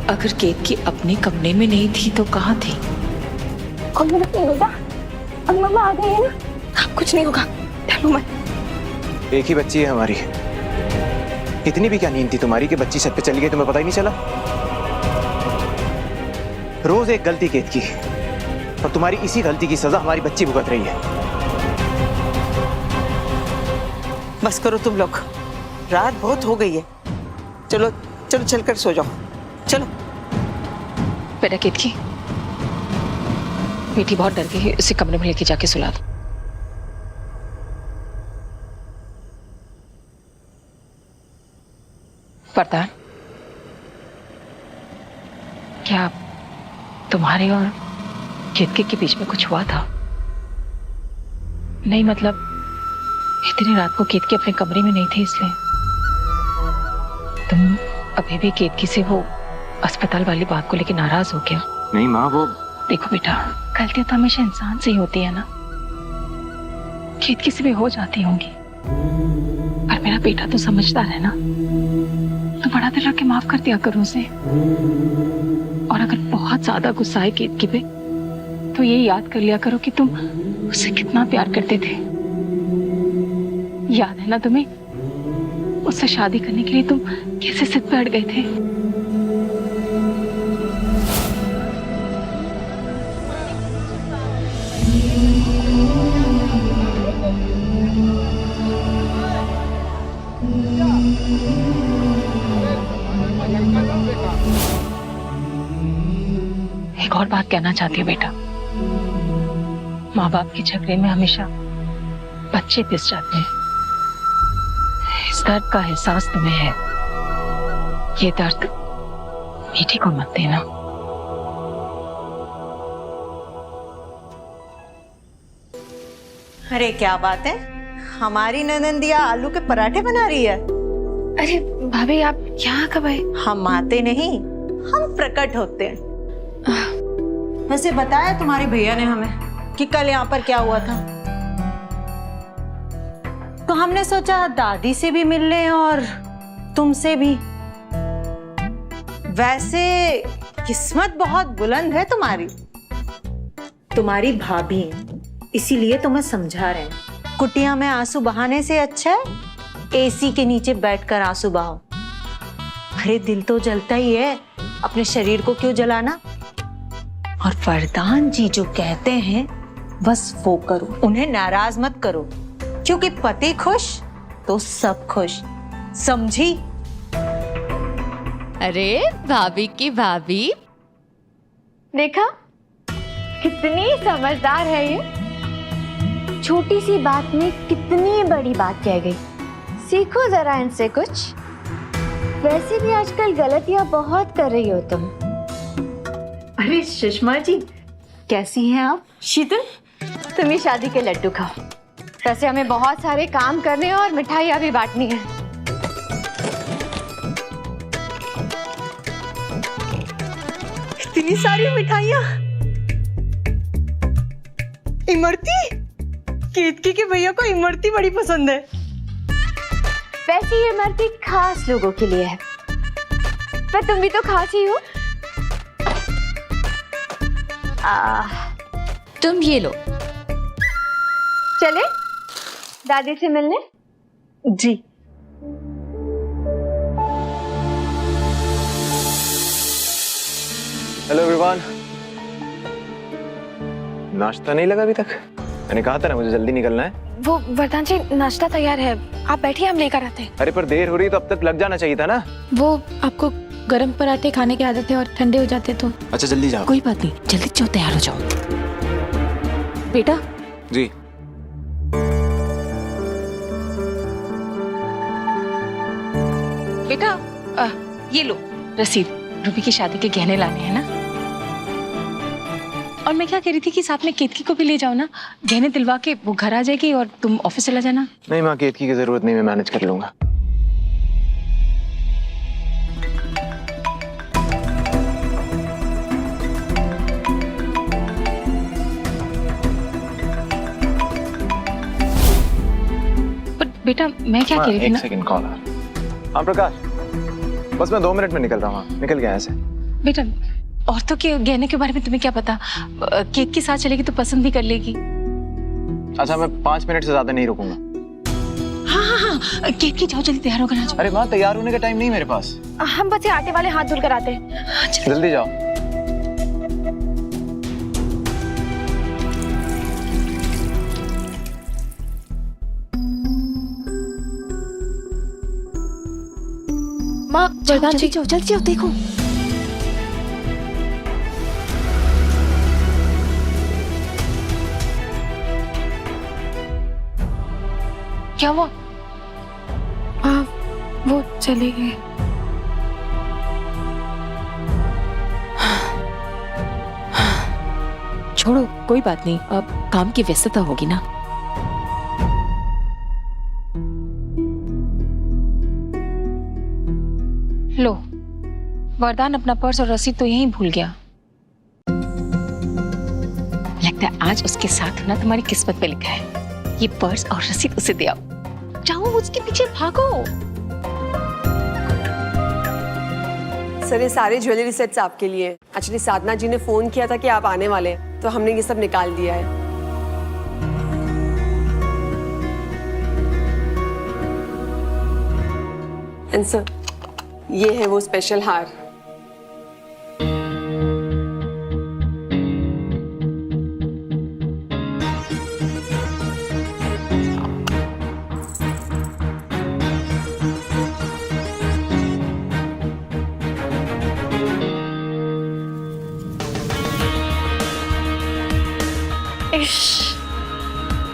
अगर केतकी अपने कमरे में नहीं थी तो कहाँ थी? कोई मत नहीं होगा। अब मम्मा आ गई है ना, कुछ नहीं होगा, डरो मत। एक ही बच्ची है हमारी। इतनी भी क्या नींद थी तुम्हारी कि बच्ची छत पे चली गई, तुम्हें पता ही नहीं चला? रोज एक गलती केतकी, और तुम्हारी इसी गलती की सजा हमारी बच्ची भुगत रही है। बस करो तुम लोग, रात बहुत हो गई है। चलो चलो चलकर सो जाओ, चलो। बेटा केतकी, बेटी बहुत डर गई है, उसे कमरे में लेके जाके सुला दो। वरदान, क्या तुम्हारे और केतकी के बीच में कुछ हुआ था? नहीं मतलब इतनी रात को केतकी अपने कमरे में नहीं थे इसलिए। तुम अभी भी केतकी से वो अस्पताल वाली बात को लेकर नाराज हो क्या? नहीं माँ, वो देखो बेटा, गलतियां तो हमेशा इंसान से ही होती है ना। केतकी से भी हो जाती होंगी, पर मेरा बेटा तो समझदार है ना, तो बड़ा दिल रख के माफ कर दिया करो उसे। और अगर बहुत ज्यादा गुस्सा है केतकी पे तो ये याद कर लिया करो कि तुम उसे कितना प्यार करते थे। याद है ना तुम्हें, उससे शादी करने के लिए तुम कैसे जिद पे अड़ गए थे? एक और बात कहना चाहती हूँ बेटा, माँ बाप के झगड़े में हमेशा बच्चे पिस जाते हैं। इस दर्द का एहसास तुम्हें है, ये दर्द बेटी को मत देना। अरे क्या बात है, हमारी ननंदिया आलू के पराठे बना रही है। अरे भाभी, आप यहाँ कब आए? हम आते नहीं, हम प्रकट होते हैं। वैसे बताया तुम्हारे भैया ने हमें कि कल यहाँ पर क्या हुआ था, तो हमने सोचा दादी से भी मिल लें और तुमसे भी। वैसे किस्मत बहुत बुलंद है तुम्हारी। तुम्हारी भाभी इसीलिए तुम्हें समझा रहे हैं, कुटिया में आंसू बहाने से अच्छा है एसी के नीचे बैठकर आंसू बहाओ। अरे दिल तो जलता ही है, अपने शरीर को क्यों जलाना। और वरदान जी जो कहते हैं बस वो करो, उन्हें नाराज मत करो, क्योंकि पति खुश तो सब खुश, समझी? अरे भाभी की भाभी, देखा कितनी समझदार है ये। छोटी सी बात में कितनी बड़ी बात कह गई। सीखो जरा इनसे कुछ। वैसे भी आजकल गलतियां बहुत कर रही हो तुम। अरे सुषमा जी, कैसी हैं आप? शीतल, तुम ही शादी के लड्डू खाओ। वैसे हमें बहुत सारे काम करने हैं और मिठाइयाँ भी बांटनी है। इतनी सारी मिठाइयाँ। इमरती, केतकी के भैया को इमरती बड़ी पसंद है। वैसे ये इमरती खास लोगों के लिए है, पर तुम भी तो खास ही हो। तुम ये लो। चले दादी से मिलने? जी। Hello everyone. नाश्ता नहीं लगा अभी तक? मैंने कहा था ना मुझे जल्दी निकलना है। वो वरदान जी, नाश्ता तैयार है, आप बैठिए, हम लेकर आते हैं। अरे पर देर हो रही तो अब तक लग जाना चाहिए था ना। वो आपको गरम पराठे खाने की आदत है और ठंडे हो जाते तो। अच्छा जल्दी जाओ। कोई बात नहीं, जल्दी जाओ, तैयार हो जाओ। बेटा जी। बेटा, ये लो रसीद, रूबी की शादी के गहने लाने हैं ना। और मैं क्या कह रही थी कि साथ में केतकी को भी ले जाओ ना, गहने दिलवा के वो घर आ जाएगी और तुम ऑफिस चला जाना। नहीं माँ, केतकी की जरूरत नहीं, मैं मैनेज कर लूंगा। बेटा मैं क्या कह रही थी ना। एक सेकंड कॉल। हाँ प्रकाश, बस मैं 2 मिनट में निकल रहा हूँ, निकल गया ऐसे। बेटा औरतों के गहने के बारे में तुम्हें क्या पता? केक के साथ चलेगी तो पसंद भी कर लेगी। अच्छा मैं 5 मिनट से ज्यादा नहीं रुकूंगा। हाँ हाँ हाँ, केक की जाओ, जल्दी तैयार होकर आ जाओ। अरे वहाँ तैयार होने का टाइम नहीं मेरे पास। हम बस ये आटे वाले हाथ धुल कर आते हैं। जल्दी जाओ। माँ वरदान जी, जाओ जल्दी जाओ, देखो। क्या हुआ? वो चले गए। छोड़ो, कोई बात नहीं, अब काम की व्यस्तता होगी ना। लो, वरदान अपना पर्स और रसीद तो यहीं भूल गया। लगता है आज उसके साथ होना तुम्हारी किस्मत पे लिखा है। ये पर्स और रसीद उसे दे आओ। जाओ, उसके पीछे भागो। सर ये सारे ज्वेलरी सेट्स आपके लिए। एक्चुअली साधना जी ने फोन किया था कि आप आने वाले हैं, तो हमने ये सब निकाल दिया है। एंड सर ये है वो स्पेशल हार।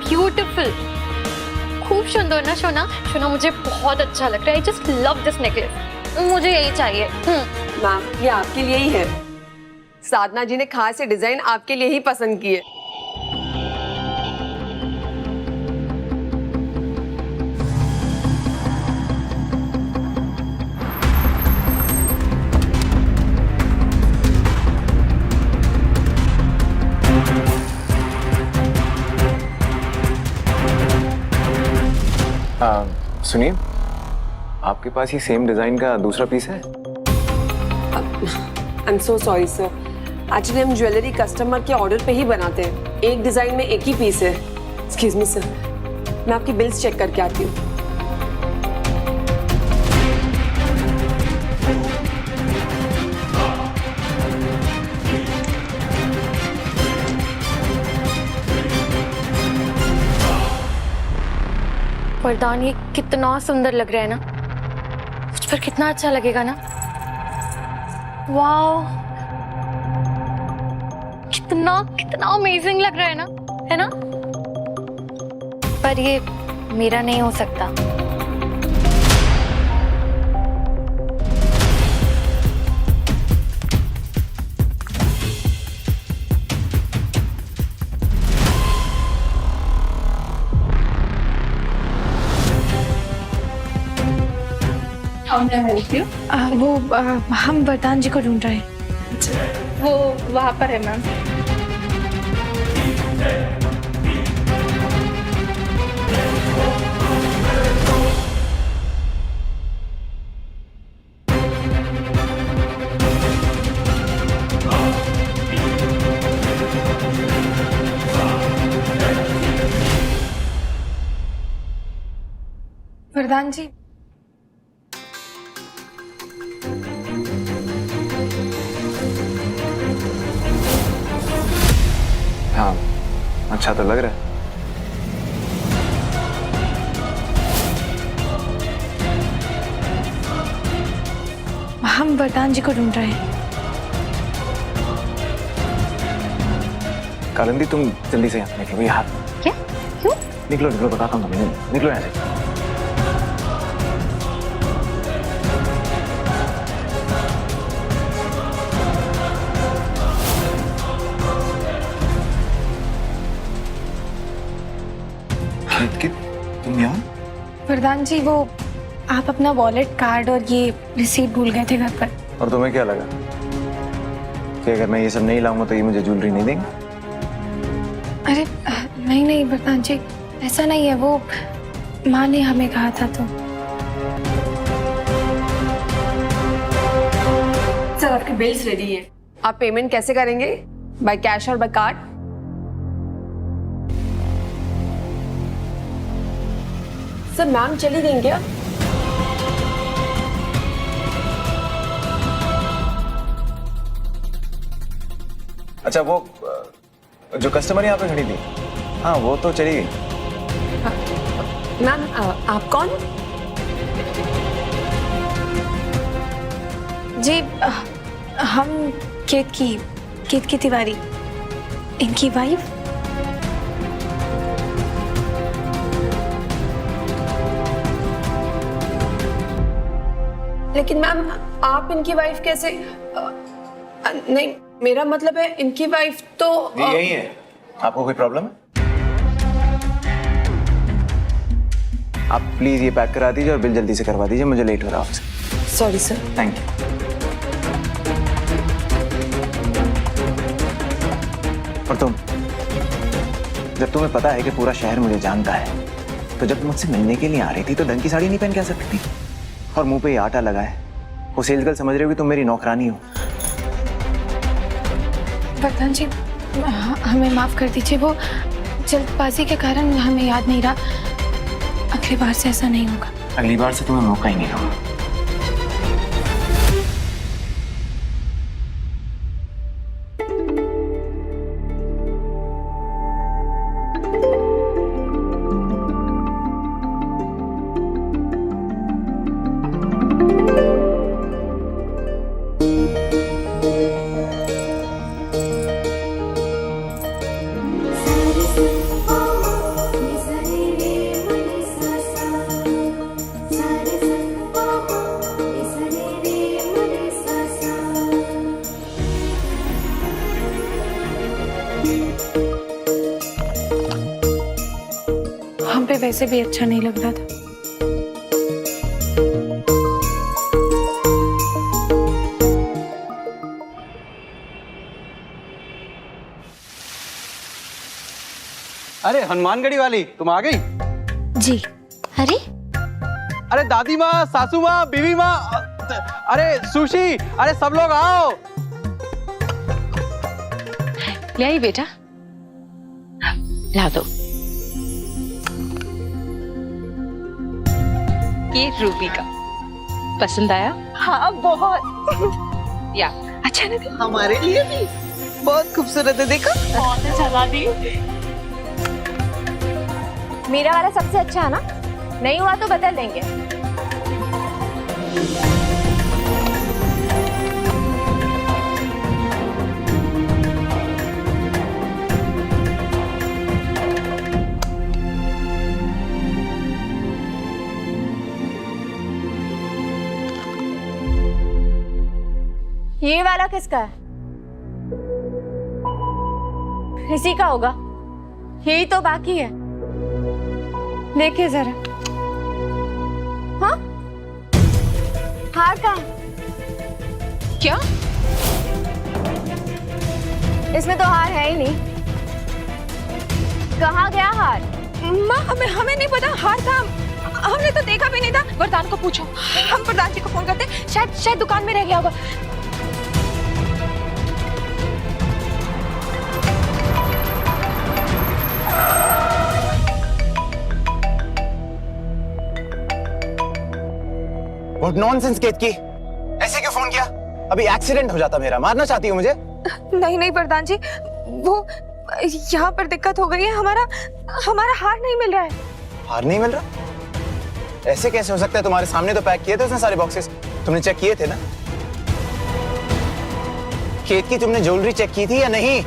ब्यूटीफुल, खूब सुंदर ना सोना। सोना मुझे बहुत अच्छा लग रहा है। I just love this necklace, मुझे यही चाहिए। मैम ये आपके लिए ही है। साधना जी ने खास ये डिजाइन आपके लिए ही पसंद की है। सुनिए, आपके पास ये सेम डिजाइन का दूसरा पीस है? I am so sorry sir, actually हम ज्वेलरी कस्टमर के ऑर्डर पे ही बनाते हैं। एक डिजाइन में एक ही पीस है। एक्सक्यूज मी सर, मैं आपकी बिल्स चेक करके आती हूँ। वरदान ये कितना सुंदर लग रहा है ना, मुझ पर कितना अच्छा लगेगा ना। वाओ, कितना कितना अमेजिंग लग रहा है ना? पर ये मेरा नहीं हो सकता। हम वरदान जी को ढूंढ रहे हैं। वो वहां पर है मैम। वरदान जी, हाँ, अच्छा तो लग रहा है। हम वरदान जी को ढूंढ रहे हैं। कालिंदी तुम जल्दी से यहाँ निकलो। ये हाथ क्या? क्यों? निकलो निकलो, बताता हूँ मैं। निकलो यहाँ से। तुम यहाँ? वरदान जी, वो आप अपना वॉलेट, कार्ड और ये रिसीट भूल गए थे घर पर। और तुम्हें क्या लगा कि अगर मैं ये सब नहीं लाऊंगा तो ये मुझे ज्वेलरी नहीं देंगे? अरे नहीं नहीं वरदान जी, ऐसा नहीं है। वो माँ ने हमें कहा था तो। सर आपके बिल्स रेडी हैं। आप पेमेंट कैसे करेंगे? बाय कैश और बाय कार्ड? सर मैम चली गई क्या? अच्छा वो जो कस्टमर यहाँ पे खड़ी थी, हाँ वो तो चली गई। मैम आप कौन? जी हम केत की तिवारी, इनकी वाइफ। लेकिन मैम आप इनकी वाइफ कैसे? नहीं मेरा मतलब है इनकी वाइफ तो ये यही है। आपको कोई प्रॉब्लम है? आप प्लीज ये पैक करा दीजिए और बिल जल्दी से करवा दीजिए, मुझे लेट हो रहा है office. Sorry sir. Thank you. और तुम, जब तुम्हें पता है कि पूरा शहर मुझे जानता है, तो जब तुम मुझसे मिलने के लिए आ रही थी तो ढंग की साड़ी नहीं पहन के आ सकती थी? और मुंह पे ये आटा लगा है, वो सेल्स गर्ल समझ रही हो कि तुम मेरी नौकरानी हो। प्रधान जी हमें माफ कर दीजिए, वो जल्दबाजी के कारण हमें याद नहीं रहा। अगली बार से ऐसा नहीं होगा। अगली बार से तुम्हें मौका ही नहीं दूंगा। हम पे वैसे भी अच्छा नहीं लग रहा था। अरे हनुमानगढ़ी वाली तुम आ गई? जी अरे अरे दादी माँ, सासू माँ, बीवी माँ, अरे सुशी, अरे सब लोग आओ। ले आई बेटा, ला दो। ये रूबी का पसंद आया? हाँ बहुत। या अच्छा लगा? हमारे लिए भी बहुत खूबसूरत है, देखो। बहुत अच्छा दी। मेरा वाला सबसे अच्छा है ना? नहीं हुआ तो बदल देंगे। ये वाला किसका है? इसी का होगा, यही तो बाकी है। देखिए जरा। हाँ हार कहाँ? क्या? इसमें तो हार है ही नहीं। कहाँ गया हार? माँ हमें नहीं पता हार था, हमने तो देखा भी नहीं था। वरदान को पूछो, हम वरदान जी को फोन करते, शायद दुकान में रह गया होगा। What nonsense केतकी, ऐसे क्यों फोन किया? अभी एक्सीडेंट हो जाता मेरा। मारना चाहती हो मुझे? नहीं प्रधान जी, वो यहाँ पर दिक्कत हो गई है। हमारा हार नहीं मिल रहा है। हार नहीं मिल रहा? ऐसे कैसे हो सकता है? तुम्हारे सामने तो पैक किए थे उसने सारे बॉक्सेस, तुमने चेक किए थे ना? केतकी तुमने ज्वेलरी चेक की थी या नहीं?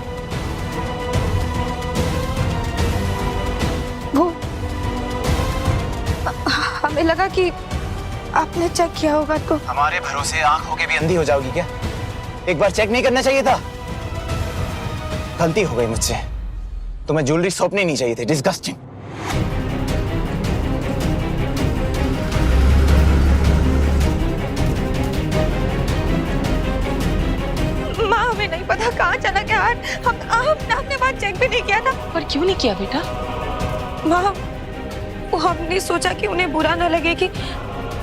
वो हमें लगा कि आपने चेक किया होगा तो। हमारे भरोसे आंख होके भी अंधी हो जाओगी क्या? एक बार चेक नहीं करना चाहिए था? गलती हो गई मुझसे। तुम्हें ज्वेलरी सौंपनी नहीं चाहिए थी। डिस्गस्टिंग। माँ हमें नहीं पता कहाँ चला गया हार। हमने बात चेक भी नहीं किया था। पर क्यों नहीं किया बेटा? माँ वो हमने सोचा कि उन्हें बुरा न लगे कि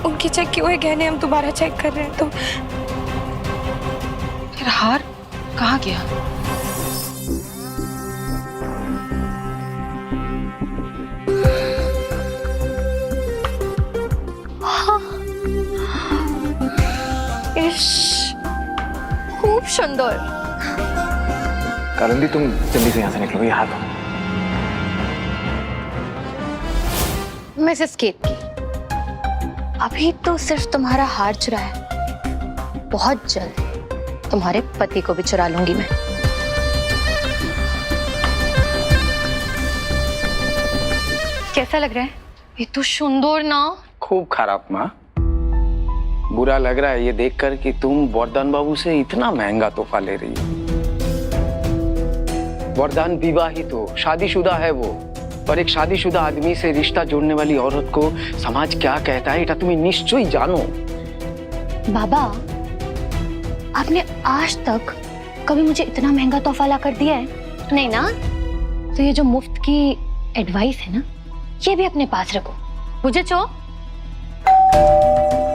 उनके चेक किए हुए गहने हम दोबारा चेक कर रहे हैं, हार कहाँ गया? इश, खूब सुंदर। कालिंदी तुम जल्दी से यहाँ से निकलो, ये हाथ दो। मिसेस केतकी, अभी तो सिर्फ तुम्हारा हार चुराया, बहुत जल्द तुम्हारे पति को भी चुरा लूंगी मैं। कैसा लग रहा है? ये तो सुंदर ना। खूब खराब माँ, बुरा लग रहा है ये देखकर कि तुम वरदान बाबू से इतना महंगा तोहफा ले रही हो। वरदान विवाहित हो, शादीशुदा है वो, पर एक शादीशुदा आदमी से रिश्ता जोड़ने वाली औरत को समाज क्या कहता है এটা তুমি নিশ্চয়ই জানো। बाबा, आपने आज तक कभी मुझे इतना महंगा तोहफा ला कर दिया है? नहीं ना? तो ये जो मुफ्त की एडवाइस है ना, ये भी अपने पास रखो। मुझे चो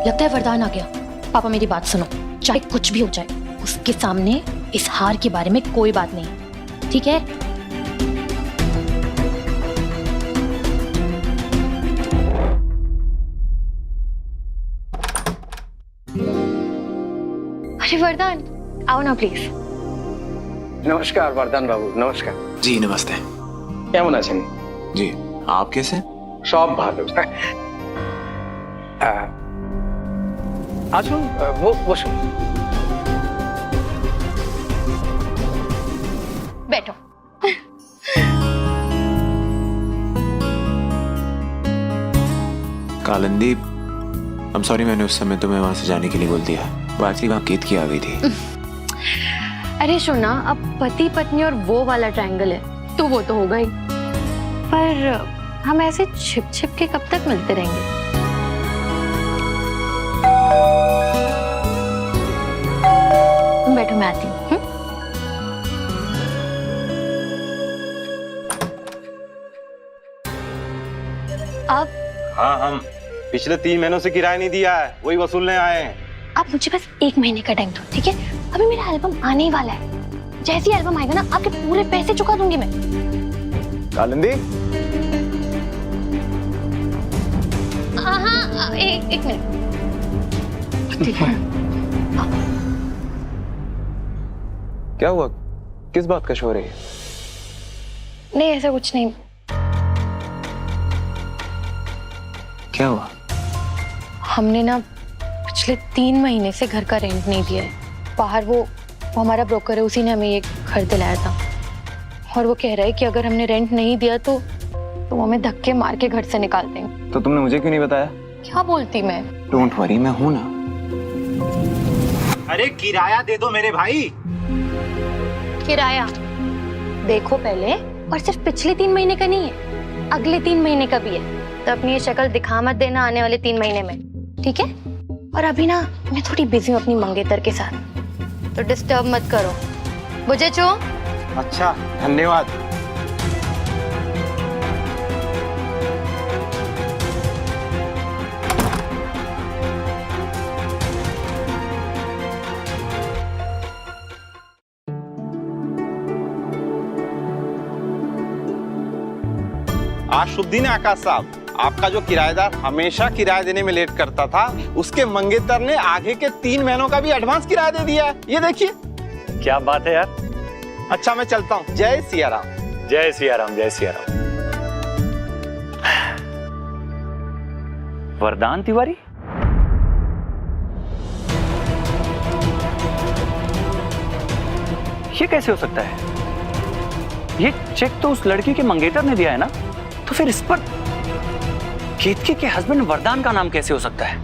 लगता है वरदान आ गया। पापा मेरी बात सुनो, चाहे कुछ भी हो जाए उसके सामने इस हार के बारे में कोई बात नहीं, ठीक है? अरे वरदान, आओ ना प्लीज। नमस्कार वरदान बाबू, नमस्कार। जी नमस्ते। কেমন আছেন? जी आप कैसे? সব ভালো। আসুন, বসুন। बैठो। कालिंदी, I'm sorry मैंने उस समय तुम्हें वहां से जाने के लिए बोल दिया। बाकी वहां केतकी आ गई थी। अरे सुना, अब पति पत्नी और वो वाला ट्रायंगल है तो वो तो होगा ही, पर हम ऐसे छिप छिप के कब तक मिलते रहेंगे? तुम बैठो, मैं आती हूँ। अब हाँ, हम पिछले 3 महीनों से किराया नहीं दिया है, वही वसूलने आए हैं। आप मुझे बस 1 महीने का टाइम दो, ठीक है? अभी मेरा एल्बम आने ही वाला है। जैसे ही एल्बम आएगा ना, आपके पूरे पैसे चुका दूंगी मैं। कालिंदी, हाँ, एक मिनट। ठीक है। क्या हुआ? किस बात का शोर है? नहीं, ऐसा कुछ नहीं। क्या हुआ? हमने ना पिछले 3 महीने से घर का रेंट नहीं दिया है। बाहर वो हमारा ब्रोकर है, उसी ने हमें ये घर दिलाया था, और वो कह रहा है कि अगर हमने रेंट नहीं दिया तो वो हमें धक्के मार के घर से निकाल देंगे। तो तुमने मुझे क्यों नहीं बताया? क्या बोलती मैं? डोंट वरी, मैं हूं ना। अरे किराया दे दो मेरे भाई। किराया देखो पहले, और सिर्फ पिछले 3 महीने का नहीं है, अगले 3 महीने का भी है। तो अपनी ये शक्ल दिखा मत देना आने वाले 3 महीने में, ठीक है? और अभी ना मैं थोड़ी बिजी हूँ अपनी मंगेतर के साथ, तो डिस्टर्ब मत करो, बुझे चो? अच्छा, धन्यवाद। आज शुभ दिन है आकाश साहब। आपका जो किराएदार हमेशा किराया देने में लेट करता था, उसके मंगेतर ने आगे के 3 महीनों का भी एडवांस किराया दे दिया है। ये देखिए। क्या बात है यार। अच्छा, मैं चलता हूँ। जय सिया राम। जय सिया राम, जय सिया राम। वरदान तिवारी, ये कैसे हो सकता है? ये चेक तो उस लड़की के मंगेतर ने दिया है ना, तो फिर इस पर केतकी के हस्बैंड वरदान का नाम कैसे हो सकता है?